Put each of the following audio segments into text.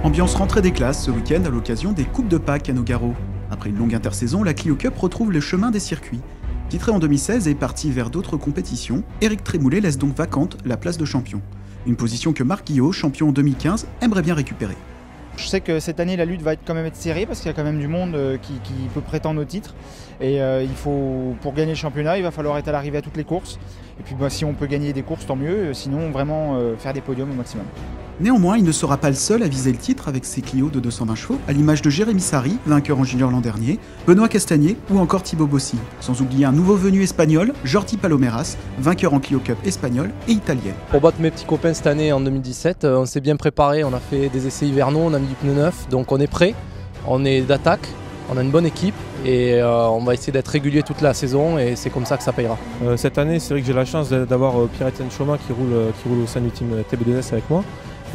Ambiance rentrée des classes ce week-end à l'occasion des Coupes de Pâques à Nogaro. Après une longue intersaison, la Clio Cup retrouve le chemin des circuits. Titré en 2016 et parti vers d'autres compétitions, Éric Trémoulet laisse donc vacante la place de champion. Une position que Marc Guillot, champion en 2015, aimerait bien récupérer. Je sais que cette année la lutte va quand même être serrée parce qu'il y a quand même du monde qui peut prétendre au titre et pour gagner le championnat il va falloir être à l'arrivée à toutes les courses et puis si on peut gagner des courses tant mieux, sinon vraiment faire des podiums au maximum. Néanmoins, il ne sera pas le seul à viser le titre avec ses Clio de 220 chevaux, à l'image de Jérémy Sarri, vainqueur en junior l'an dernier, Benoît Castagnier ou encore Thibaut Bossi. Sans oublier un nouveau venu espagnol, Jordi Palomeras, vainqueur en Clio Cup espagnole et italienne. Pour battre mes petits copains cette année en 2017, on s'est bien préparé, on a fait des essais hivernaux, on a mis du pneu neuf, donc on est prêt, on est d'attaque, on a une bonne équipe et on va essayer d'être régulier toute la saison et c'est comme ça que ça payera. Cette année, c'est vrai que j'ai la chance d'avoir Pierre-Étienne Chaumin qui roule au sein du team TB2S avec moi.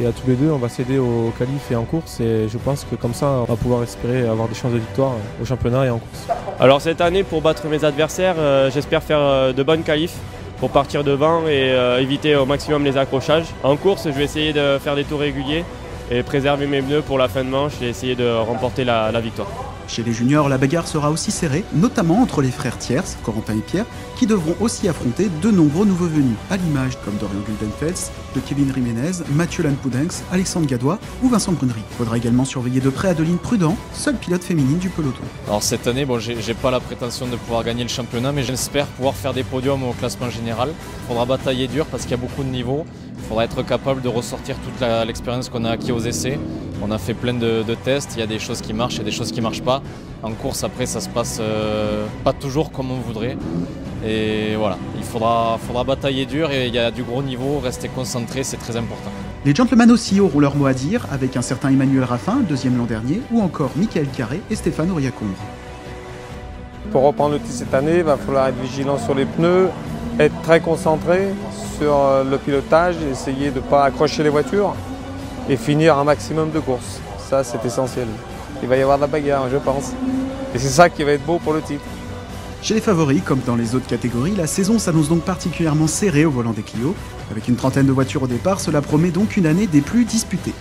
Et à tous les deux, on va s'aider au qualif et en course et je pense que comme ça, on va pouvoir espérer avoir des chances de victoire au championnat et en course. Alors cette année, pour battre mes adversaires, j'espère faire de bonnes qualifs pour partir devant et éviter au maximum les accrochages. En course, je vais essayer de faire des tours réguliers et préserver mes pneus pour la fin de manche et essayer de remporter la victoire. Chez les juniors, la bagarre sera aussi serrée, notamment entre les frères Thiers, Corentin et Pierre, qui devront aussi affronter de nombreux nouveaux venus, à l'image comme Dorian Guldenfels, de Kevin Jiménez, Mathieu Lanpoudens, Alexandre Gadois ou Vincent Brunery. Il faudra également surveiller de près Adeline Prudent, seule pilote féminine du peloton. Alors cette année, j'ai pas la prétention de pouvoir gagner le championnat, mais j'espère pouvoir faire des podiums au classement général. Il faudra batailler dur parce qu'il y a beaucoup de niveaux. Il faudra être capable de ressortir toute l'expérience qu'on a acquis aux essais. On a fait plein de tests, il y a des choses qui marchent et des choses qui ne marchent pas. En course, après, ça se passe pas toujours comme on voudrait. Et voilà, il faudra batailler dur et il y a du gros niveau, rester concentré, c'est très important. Les gentlemen aussi auront leur mot à dire, avec un certain Emmanuel Raffin, deuxième l'an dernier, ou encore Michael Carré et Stéphane Auriacombre. Pour reprendre le titre cette année, il va falloir être vigilant sur les pneus, être très concentré sur le pilotage, essayer de ne pas accrocher les voitures et finir un maximum de courses. Ça, c'est essentiel. Il va y avoir de la bagarre, je pense. Et c'est ça qui va être beau pour le titre. Chez les favoris, comme dans les autres catégories, la saison s'annonce donc particulièrement serrée au volant des Clio. Avec une trentaine de voitures au départ, cela promet donc une année des plus disputées.